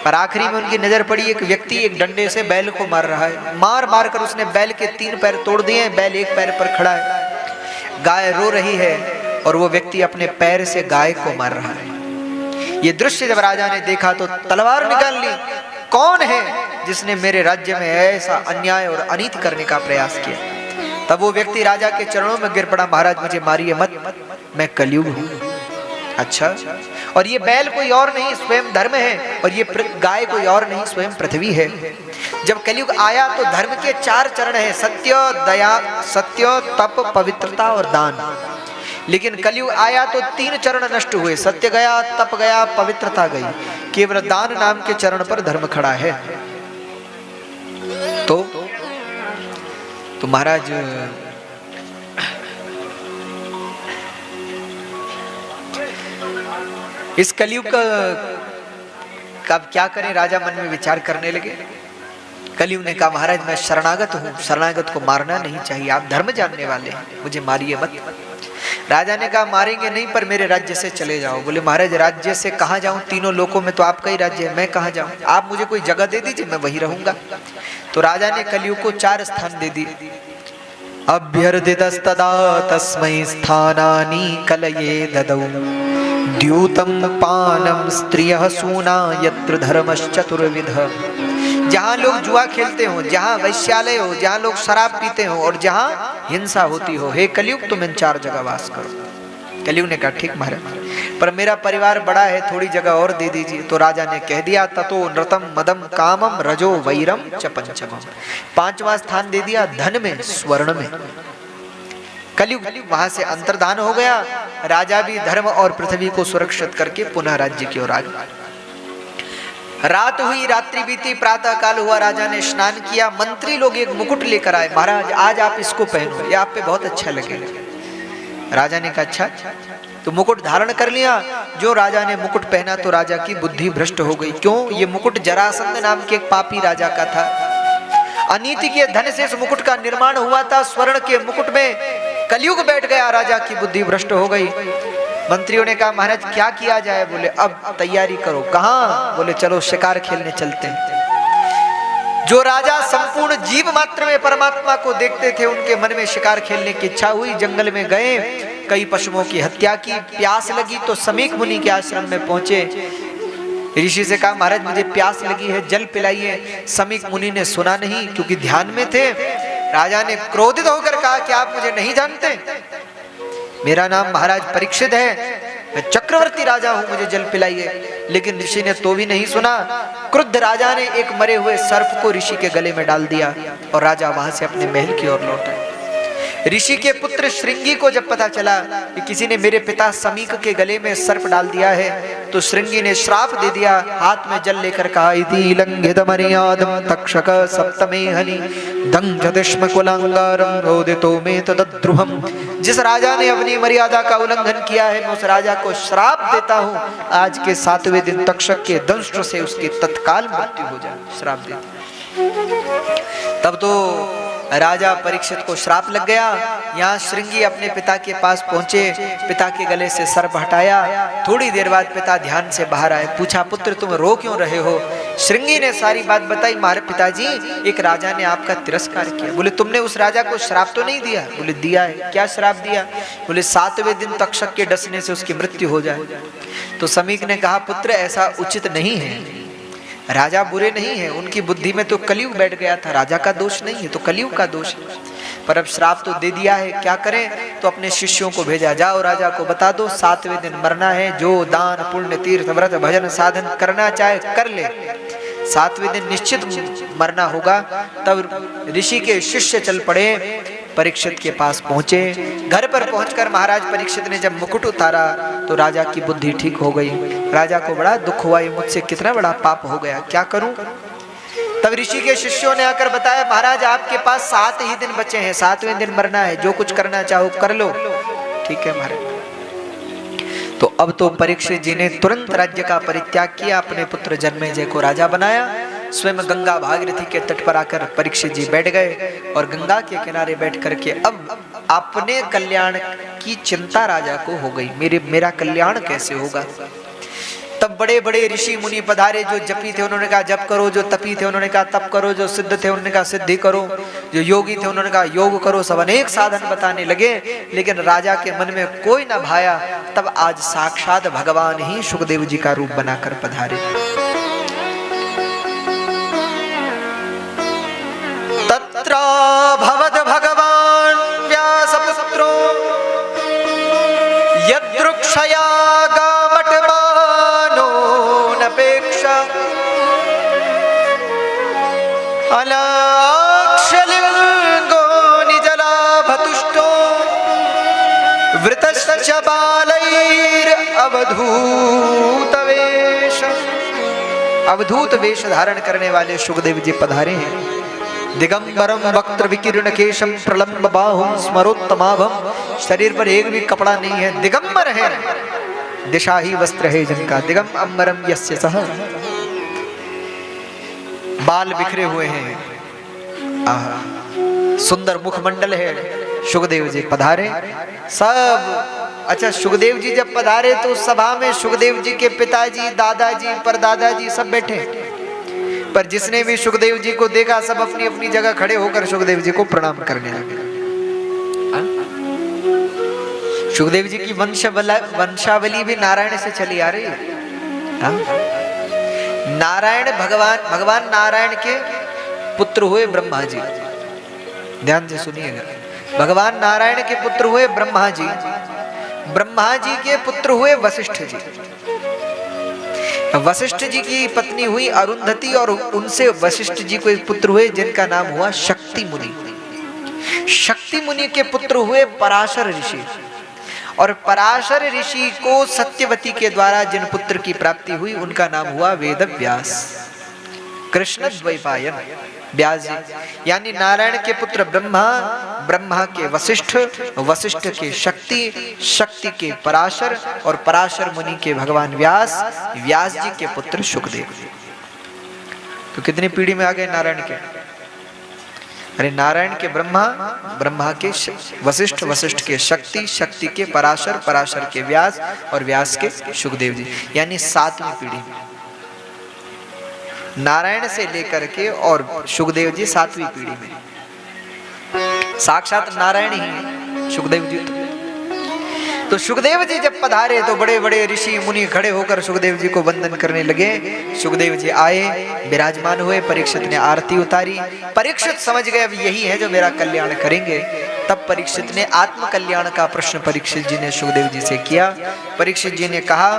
पर आखिरी में उनकी नजर पड़ी एक व्यक्ति एक डंडे से बैल को मार रहा है। मार मार कर उसने बैल के 3 पैर तोड़ दिए, बैल एक पैर पर खड़ा है, गाय रो रही है और वो व्यक्ति अपने पैर से गाय को मार रहा है। ये दृश्य जब राजा ने देखा तो तलवार निकाल ली, कौन है जिसने मेरे राज्य में ऐसा अन्याय और अनीति करने का प्रयास किया। तब वो व्यक्ति राजा के चरणों में गिर पड़ा, महाराज मुझे मारिए मत, मैं कलयुग हूं। अच्छा, और ये बैल कोई और नहीं स्वयं धर्म है, और ये गाय कोई और नहीं स्वयं पृथ्वी है। जब कलयुग आया तो धर्म के 4 चरण हैं, सत्य, दया, सत्य, तप, पवित्रता और दान। लेकिन कलयुग आया तो 3 चरण नष्ट हुए, सत्य गया, तप गया, पवित्रता गई, केवल दान नाम के चरण पर धर्म खड़ा है। तो महाराज इस कलयुग का क्या करें, राजा मन में विचार करने लगे। कलयुग ने कहा महाराज मैं शरणागत हूँ, शरणागत को मारना नहीं चाहिए, आप धर्म जानने वाले हैं, मुझे मारिए मत। राजा ने कहा मारेंगे नहीं, पर मेरे राज्य से चले जाओ। बोले महाराज राज्य से कहाँ जाऊं, तीनों लोकों में तो आपका ही राज्य है, मैं कहाँ जाऊं, आप मुझे कोई जगह दे दीजिए, मैं वहीं रहूंगा। तो राजा ने कलयुग को 4 स्थान दे दिए। अभ्यर्थितस्तदा तस्मै स्थानानि कलये ददौ, द्यूतं पानं स्त्रियः सूना यत्र धर्मश्चतुर्विधः। जहाँ लोग जुआ खेलते हो, जहाँ वैश्यालय हो, जहाँ लोग शराब पीते हो और जहाँ हिंसा होती हो, हे कलयुग तुम इन 4 जगह वास करो। कलयुग ने कहा ठीक महाराज, पर मेरा परिवार बड़ा है, थोड़ी जगह और दे दीजिए। तो राजा ने कह दिया ततो नृतम मदम कामम रजो वैरम च पंचमम। 5वां स्थान दे दिया धन में, स्वर्ण में। कलयुग वहां से अंतर्धान हो गया, राजा भी धर्म और पृथ्वी को सुरक्षित करके पुनः राज्य की ओर आ गया। रात हुई, रात्रि बीती, प्रातः काल हुआ, राजा ने स्नान किया, मंत्री लोग एक मुकुट लेकर आए, महाराज आज आप इसको पहनो, ये आप पे बहुत अच्छा लगेगा। राजा ने कहा अच्छा, तो मुकुट धारण कर लिया। जो राजा ने मुकुट पहना तो राजा की बुद्धि भ्रष्ट हो गई। क्यों? ये मुकुट जरासंध नाम के एक पापी राजा का था। अनीति के धन से इस मुकुट का निर्माण हुआ था, स्वर्ण के मुकुट में कलयुग बैठ गया, राजा की बुद्धि भ्रष्ट हो गई। मंत्रियों ने कहा महाराज क्या किया जाए? बोले अब तैयारी करो। कहाँ? बोले चलो शिकार खेलने चलते हैं। जो राजा संपूर्ण जीव मात्र में परमात्मा को देखते थे, उनके मन में शिकार खेलने की इच्छा हुई। जंगल में गए, कई पशुओं की हत्या की। प्यास लगी तो समीक मुनि के आश्रम में पहुंचे। ऋषि से कहा महाराज मुझे प्यास लगी है, जल पिलाइए। समीक मुनि ने सुना नहीं, क्योंकि ध्यान में थे। राजा ने क्रोधित होकर कहा कि आप मुझे नहीं जानते, मेरा नाम महाराज परीक्षित है, मैं चक्रवर्ती राजा हूं, मुझे जल पिलाइए। लेकिन ऋषि ने तो भी नहीं सुना। क्रुद्ध राजा ने एक मरे हुए सर्प को ऋषि के गले में डाल दिया और राजा वहां से अपने महल की ओर लौटा। ऋषि के पुत्र श्रृंगी को जब पता चला कि किसी ने मेरे पिता समीक के गले में सर्प डाल दिया है, तो श्रृंगी ने श्राप दे दिया। हाथ में जल लेकर कहा इति लंघित मर्यादं तक्षक सप्तमे हनि दंजतिष्म कुलांगारं रोदितो मे तद्द्रुहम्। जिस राजा ने अपनी मर्यादा का उल्लंघन किया है, मैं उस राजा को श्राप देता हूँ, आज के 7वें दिन तक्षक के दंश से उसकी तत्काल मृत्यु हो जाए। श्राप देता। तब तो राजा परीक्षित को श्राप लग गया। यहाँ श्रृंगी अपने पिता के पास पहुंचे, पिता के गले से सर्प हटाया। थोड़ी देर बाद पिता ध्यान से बाहर आए। पूछा पुत्र तुम रो क्यों रहे हो? श्रृंगी ने सारी बात बताई। मारे पिताजी, एक राजा ने आपका तिरस्कार किया। बोले तुमने उस राजा को श्राप तो नहीं दिया? बोले दिया है। क्या श्राप दिया? बोले 7वें दिन तक्षक के डसने से उसकी मृत्यु हो जाए। तो समीक ने कहा पुत्र ऐसा उचित नहीं है, राजा बुरे नहीं है, उनकी बुद्धि में तो कलयुग बैठ गया था, राजा का दोष नहीं है, तो कलयुग का दोष है। पर अब श्राप तो दे दिया है, क्या करें? तो अपने शिष्यों को भेजा, जाओ राजा को बता दो 7वें दिन मरना है, जो दान पुण्य तीर्थ व्रत भजन साधन करना चाहे कर ले, 7वें दिन निश्चित मरना होगा। तब ऋषि के शिष्य चल पड़े, परीक्षित के पास पहुंचे। घर पर पहुंचकर महाराज परीक्षित ने जब मुकुट उतारा तो राजा की बुद्धि ठीक हो गई। राजा को बड़ा दुख हुआ, ये मुझसे कितना बड़ा पाप हो गया, क्या करूं? तब ऋषि के शिष्यों ने आकर बताया महाराज आपके पास 7 ही दिन बचे हैं, 7वें दिन मरना है, जो कुछ करना चाहो कर लो। ठीक है महाराज। तो अब तो परीक्षित जी ने तुरंत राज्य का परित्याग किया, अपने पुत्र जन्मेजय को राजा बनाया। स्वयं गंगा भागीरथी के तट पर आकर परीक्षित जी बैठ गए और गंगा के किनारे बैठ करके अब अपने कल्याण की चिंता राजा को हो गई। मेरा कल्याण कैसे होगा? तब बड़े बड़े ऋषि मुनि पधारे, जो जपी थे उन्होंने कहा जप करो, जो तपी थे उन्होंने कहा तप करो, जो सिद्ध थे उन्होंने कहा सिद्धि करो, जो योगी थे उन्होंने कहा योग करो। सब अनेक साधन बताने लगे, लेकिन राजा के मन में कोई ना भाया। तब आज साक्षात भगवान ही सुखदेव जी का रूप बनाकर पधारे। तत्र भवद भगवान व्यासपुत्रो यदृक्षया गामटमानो नपेक्षा अलाक्षलिंगो निजलाभतुष्टो वृतश्च बालैरवधूत वेश। अवधूत वेश धारण करने वाले सुखदेव जी पधारे हैं। दिगंबरम वक्त्र विकीर्ण केशम प्रलंब बाहुम स्मरोत्तमाभम। शरीर पर एक भी कपड़ा नहीं है, दिगंबर है। दिशा ही वस्त्र है जिनका, दिगंबरम यस्य सह। बाल बिखरे हुए हैं, आहा सुंदर मुखमंडल है। सुखदेव जी पधारे सब। अच्छा, सुखदेव जी जब पधारे तो सभा में सुखदेव जी के पिताजी, दादाजी, परदादाजी सब बैठे, पर जिसने भी सुखदेव जी को देखा सब अपनी अपनी जगह खड़े होकर सुखदेव जी को प्रणाम करने लगे। सुखदेव जी की वंशावली भी नारायण से चली आ रही है। नारायण भगवान नारायण के पुत्र हुए ब्रह्मा जी। ध्यान से सुनिएगा, भगवान नारायण के पुत्र हुए ब्रह्मा जी। ब्रह्मा जी के पुत्र हुए वशिष्ठ जी। वशिष्ठ जी की पत्नी हुई अरुंधति, और उनसे वशिष्ठ जी को एक पुत्र हुए जिनका नाम हुआ शक्ति मुनि। शक्ति मुनि के पुत्र हुए पराशर ऋषि, और पराशर ऋषि को सत्यवती के द्वारा जिन पुत्र की प्राप्ति हुई उनका नाम हुआ वेद व्यास। कृष्ण द्वैपायन व्यास जी, यानी नारायण के पुत्र ब्रह्मा, ब्रह्मा के वशिष्ठ, वशिष्ठ के शक्ति, शक्ति के पराशर, और पराशर मुनि के भगवान व्यास, व्यास जी के पुत्र सुखदेव। तो कितनी पीढ़ी में आ गए नारायण के? अरे नारायण के ब्रह्मा, ब्रह्मा के वशिष्ठ, वशिष्ठ के शक्ति, शक्ति के पराशर, पराशर के व्यास, और व्यास के सुखदेव जी, यानी 7वीं पीढ़ी में। नारायण से लेकर के और सुखदेव जी 7वीं पीढ़ी में। साक्षात नारायण ही है सुखदेव जी। तो सुखदेव जी जब पधारे तो बड़े बड़े ऋषि मुनि खड़े होकर सुखदेव जी को वंदन करने लगे। सुखदेव जी आए, विराजमान हुए। परीक्षित ने आरती उतारी। परीक्षित समझ गए अब यही है जो मेरा कल्याण करेंगे। तब परीक्षित ने आत्म कल्याण का प्रश्न परीक्षित जी ने सुखदेव जी से किया। परीक्षित जी ने कहा,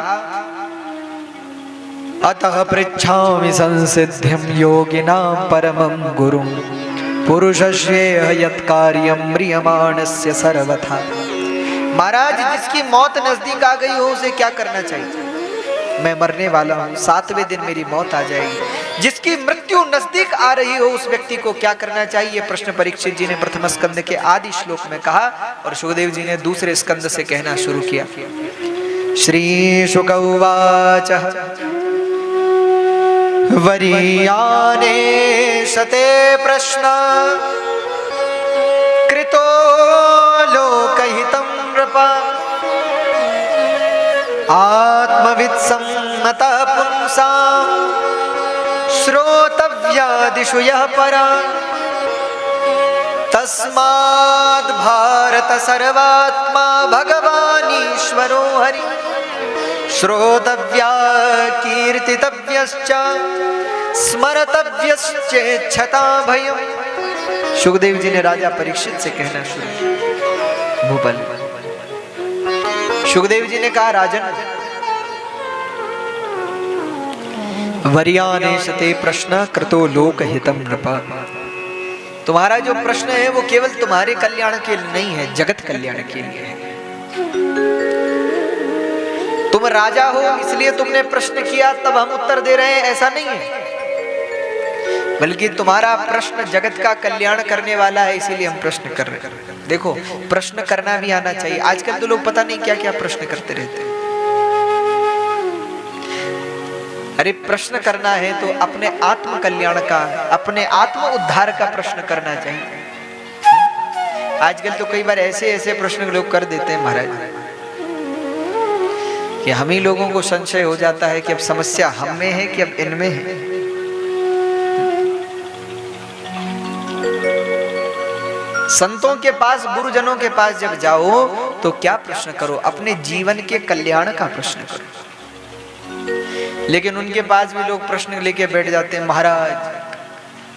अतः पृच्छामि संसिद्धिं योगिनां परमं गुरुं पुरुषस्येह यत्कार्यं म्रियमाणस्य सर्वथा। महाराज, जिसकी मौत नजदीक आ गई हो उसे क्या करना चाहिए? मैं मरने वाला हूँ, 7वें दिन मेरी मौत आ जाएगी। जिसकी मृत्यु नजदीक आ रही हो उस व्यक्ति को क्या करना चाहिए? प्रश्न परीक्षित जी ने प्रथम स्कंद के आदि श्लोक में कहा, और सुखदेव जी ने दूसरे स्कंद से कहना शुरू किया। श्री शुक उवाच वरीयाने शते प्रश्न कृतो लोकहितं नृपा आत्मवित्सम्मतः पुंसां श्रोतव्यादिषु यः परा तस्माद् भारत सर्वात्मा भगवानीश्वरो हरि श्रोतव्या कीर्तितव्यश्च स्मरतव्यश्चेच्छता भयम्। सुखदेव जी ने राजा परीक्षित से कहना शुरू किया। भूपल सुखदेव जी ने कहा, राजन, वर्याने शते प्रश्न कृतो लोकहितं नृप। तुम्हारा जो प्रश्न है वो केवल तुम्हारे कल्याण के लिए नहीं है, जगत कल्याण के लिए है। तुम राजा हो इसलिए तुमने प्रश्न किया तब हम उत्तर दे रहे हैं, ऐसा नहीं है। बल्कि तुम्हारा प्रश्न जगत का कल्याण करने वाला है, इसीलिए हम प्रश्न कर रहे हैं। देखो, प्रश्न करना भी आना चाहिए। आजकल तो लोग पता नहीं क्या क्या प्रश्न करते रहते हैं। अरे प्रश्न करना है तो अपने आत्म कल्याण का, अपने आत्म उद्धार का प्रश्न करना चाहिए। आजकल तो कई बार ऐसे ऐसे प्रश्न लोग कर देते हैं महाराज। कि हम ही लोगों को संशय हो जाता है कि अब समस्या हम में है कि अब इनमें है। संतों के पास, गुरुजनों के पास जब जाओ तो क्या प्रश्न करो? अपने जीवन के कल्याण का प्रश्न करो। लेकिन उनके पास भी लोग प्रश्न लेके बैठ जाते हैं, महाराज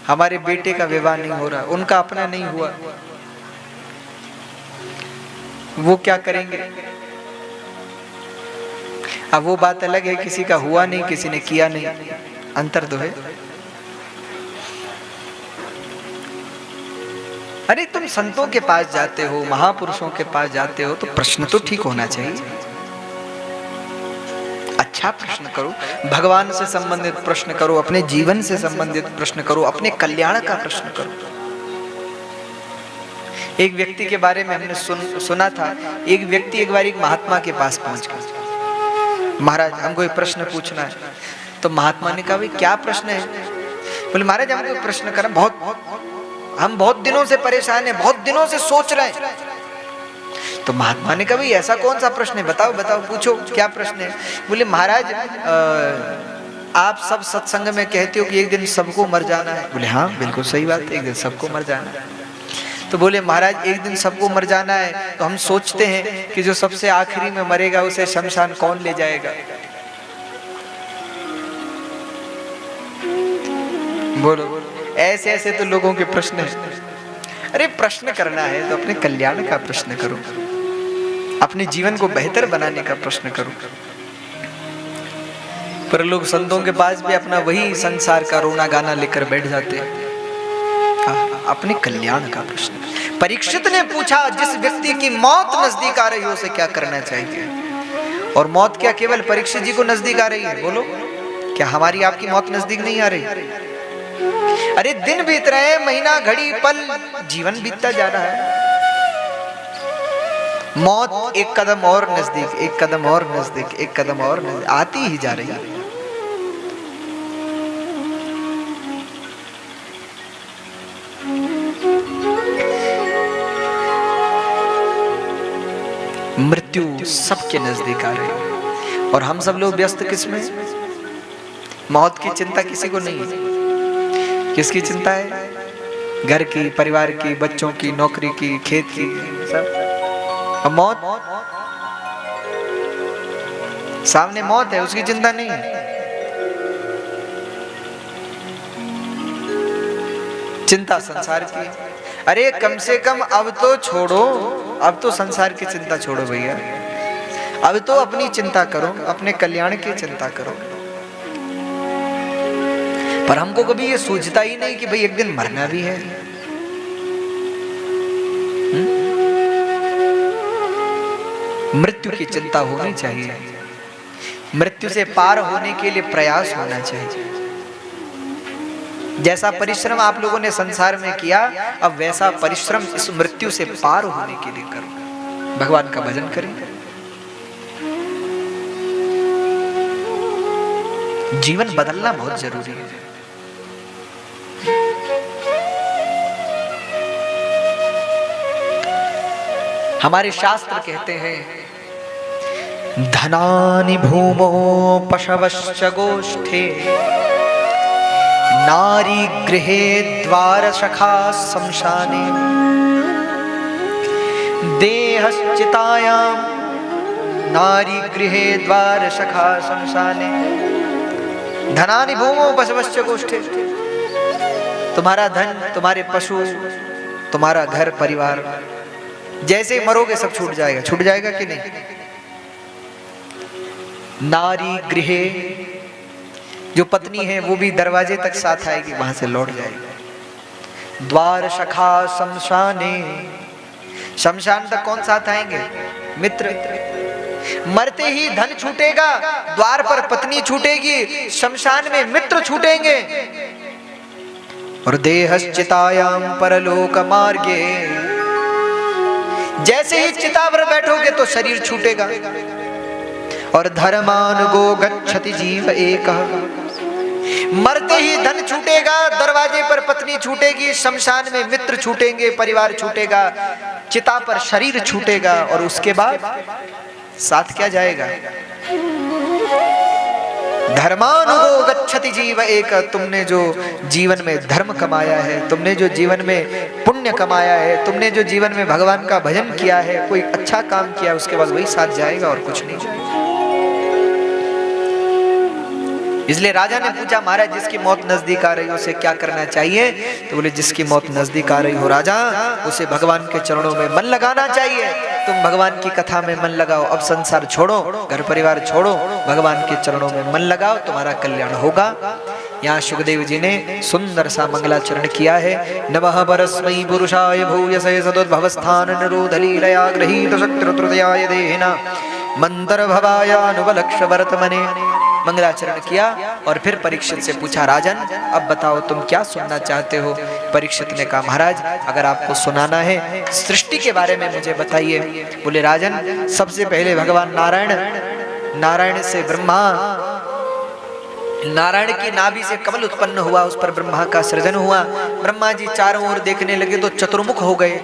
हमारे बेटे का विवाह नहीं हो रहा, उनका अपना नहीं हुआ, वो क्या करेंगे? अब वो बात अलग है, किसी का हुआ नहीं, किसी ने किया नहीं, अंतर तो है। अरे तुम संतों के पास जाते हो, महापुरुषों के पास जाते हो, तो प्रश्न तो ठीक होना चाहिए। अच्छा प्रश्न करो, भगवान से संबंधित प्रश्न करो, अपने जीवन से संबंधित प्रश्न करो, अपने कल्याण का प्रश्न करो। एक व्यक्ति के बारे में हमने सुना था, एक व्यक्ति एक बार एक महात्मा के पास पहुंच गया, महाराज हमको एक प्रश्न पूछना है। तो महात्मा ने कहा, भाई क्या प्रश्न है? बोले महाराज हमको प्रश्न करना, हम बहुत दिनों से परेशान हैं, बहुत दिनों से सोच रहे हैं। तो महात्मा ने कहा, भाई ऐसा कौन सा प्रश्न है, बताओ बताओ, पूछो क्या प्रश्न है? बोले महाराज आप सब सत्संग में कहते हो कि एक दिन सबको मर जाना है। बोले हाँ बिल्कुल सही बात है, एक दिन सबको मर जाना है। तो बोले महाराज एक दिन सबको मर जाना है, तो हम सोचते हैं कि जो सबसे आखिरी में मरेगा उसे शमशान कौन ले जाएगा? बोलो ऐसे ऐसे तो लोगों के प्रश्न हैं। अरे प्रश्न करना है तो अपने कल्याण का प्रश्न करो, अपने जीवन को बेहतर बनाने का प्रश्न करो। पर लोग संतों के पास भी अपना वही संसार का रोना गाना लेकर बैठ जाते हैं। अपने कल्याण का प्रश्न। परीक्षित ने पूछा, जिस व्यक्ति की मौत नजदीक आ रही हो उसे क्या करना चाहिए? और मौत क्या केवल परीक्षित जी को नजदीक आ रही है? बोलो, क्या हमारी आपकी मौत नजदीक नहीं आ रही? अरे दिन बीत रहे हैं, महीना, घड़ी, पल, जीवन बीतता जा रहा है। मौत एक कदम और नजदीक, एक कदम और नजदीक, एक कदम और नजदीक आती ही जा रही है। मृत्यु सबके नजदीक आ रही है और हम सब लोग व्यस्त किसमें? मौत की चिंता किसी को नहीं है। किसकी चिंता है? घर की, परिवार की, बच्चों की, नौकरी की, खेत की, सब। और मौत सामने मौत है, उसकी चिंता नहीं है। चिंता संसार की। अरे कम से कम अब तो छोड़ो, अब तो संसार की चिंता छोड़ो भैया, अब तो अपनी चिंता करो, अपने कल्याण की चिंता करो। पर हमको कभी ये सोचता ही नहीं कि भाई एक दिन मरना भी है। मृत्यु की चिंता होनी चाहिए, मृत्यु से पार होने के लिए प्रयास होना चाहिए। जैसा परिश्रम आप लोगों ने संसार में किया, अब वैसा परिश्रम इस मृत्यु से पार होने के लिए करो। भगवान का भजन करें। जीवन बदलना बहुत जरूरी है। हमारे शास्त्र कहते हैं, धनानि भूमो पशवश्च गोष्ठे, नारी गृहे द्वार सखा शमशाने, देहश्चितायां नारी गृहे द्वार सखा शमशाने। धनानि भूमो पशवश्च गोष्ठे, तुम्हारा धन, तुम्हारे पशु, तुम्हारा घर परिवार, जैसे मरोगे सब छूट जाएगा। छूट जाएगा कि नहीं? नारी गृहे, जो पत्नी है वो भी दरवाजे तक साथ आएगी, वहां से लौट जाएगी। द्वार सखा शमशाने, शमशान तक कौन साथ आएंगे? मित्र। मरते ही धन छूटेगा, द्वार पर पत्नी छूटेगी, शमशान में मित्र छूटेंगे। और देहश्चितायां परलोक मार्गे, जैसे ही चिता पर बैठोगे तो शरीर छूटेगा। और धर्मान गो गच्छति जीव एक, मरते ही धन छूटेगा, दरवाजे पर पत्नी छूटेगी, शमशान में मित्र छूटेंगे, परिवार छूटेगा, चिता पर शरीर छूटेगा। और उसके बाद साथ क्या जाएगा? धर्मानुगो गच्छति जीव एक, तुमने जो जीवन में धर्म कमाया है, तुमने जो जीवन में पुण्य कमाया है, तुमने जो जीवन में भगवान का भजन किया है, कोई अच्छा काम किया, उसके बाद वही साथ जाएगा और कुछ नहीं जाएगा। इसलिए राजा ने पूछा, महाराज जिसकी मौत नजदीक आ रही है उसे क्या करना चाहिए? तो बोले जिसकी मौत नजदीक आ रही हो राजा, उसे भगवान के चरणों में मन लगाना चाहिए। तुम भगवान की कथा में मन लगाओ, अब संसार छोड़ो, घर परिवार छोड़ो, भगवान के चरणों में मन लगाओ, तुम्हारा कल्याण होगा। यहाँ सुखदेव जी ने सुंदर सा मंगलाचरण किया है। नमः परस्मै पुरुषाय भूयसे सदुद्भवस्थान निरोध लीलया गृहीत शक्तिरुद्रतयाय देहिना मंत्र भवायानुबलक्ष वर्तमने। मंगलाचरण किया और फिर परीक्षित से पूछा, राजन अब बताओ तुम क्या सुनना चाहते हो? परीक्षित ने कहा, महाराज अगर आपको सुनाना है सृष्टि के बारे में मुझे बताइए। बोले राजन सबसे पहले भगवान नारायण, नारायण से ब्रह्मा, नारायण की नाभि से कमल उत्पन्न हुआ, उस पर ब्रह्मा का सृजन हुआ। ब्रह्मा जी चारों ओर देखने लगे तो चतुर्मुख हो गए।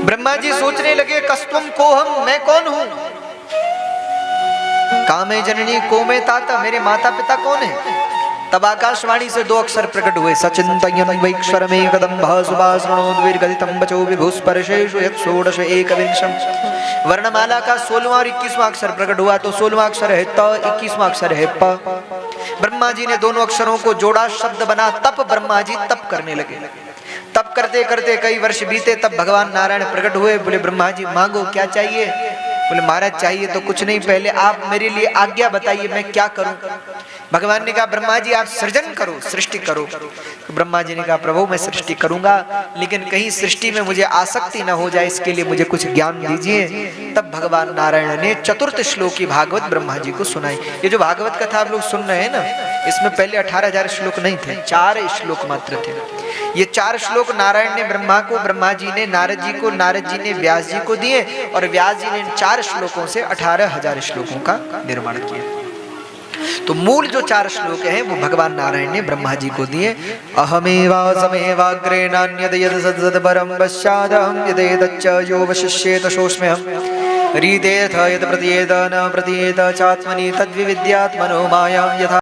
ब्रह्मा जी सोचने लगे, कस्तुम को हम, मैं कौन हूं? कामे जननी को में ताता, मेरे माता पिता कौन है? तब आकाशवाणी से दो अक्षर प्रकट हुए, सचिंतयन् वैक्षरमेव कदम्भः सुभाषणोद्विर्गदितं वचो विभुस्पर्शेषु यत् षोडश एकविंशम्। वर्णमाला का 16वां और 21वां अक्षर प्रकट हुआ, तो 16वां अक्षर है त, 21वां अक्षर है प। ब्रह्मा जी ने दोनों अक्षरों को जोड़ा, शब्द बना तप। ब्रह्मा जी तप करने लगे। तप करते करते कई वर्ष बीते, तब भगवान नारायण प्रकट हुए। बोले ब्रह्मा जी मांगो, क्या चाहिए? बोले महाराज चाहिए तो कुछ नहीं, पहले आप मेरे लिए आज्ञा बताइए मैं क्या करूं? भगवान ने कहा, ब्रह्मा जी आप सृजन करो, सृष्टि करो। तो ब्रह्मा जी ने कहा, प्रभु मैं सृष्टि करूंगा, लेकिन कहीं सृष्टि में मुझे आसक्ति न हो जाए, इसके लिए मुझे कुछ ज्ञान दीजिए। तब भगवान नारायण ने चतुर्थ श्लोक की भागवत ब्रह्मा जी को सुनाई। ये जो भागवत कथा आप लोग सुन रहे हैं ना, इसमें पहले 18,000 श्लोक नहीं थे, 4 श्लोक मात्र थे। ये 4 श्लोक नारायण ने ब्रह्मा को, ब्रह्मा जी ने नारद जी को, नारद जी ने व्यास जी को दिए, और व्यास जी ने इन 4 श्लोकों से 18,000 श्लोकों का निर्माण किया। तो मूल जो 4 श्लोक हैं वो भगवान नारायण ने ब्रह्मा जी को दिए। अहमेवासमेवाग्रे नान्यद यद सद्सद्परं पश्चादहं यदेतच्च यो वशिष्येत सोऽस्म्यहम् रीतेऽथ यत् प्रतीयेत न प्रतीयेत चात्मनि तद्विविद्यात्मनो मायां यथा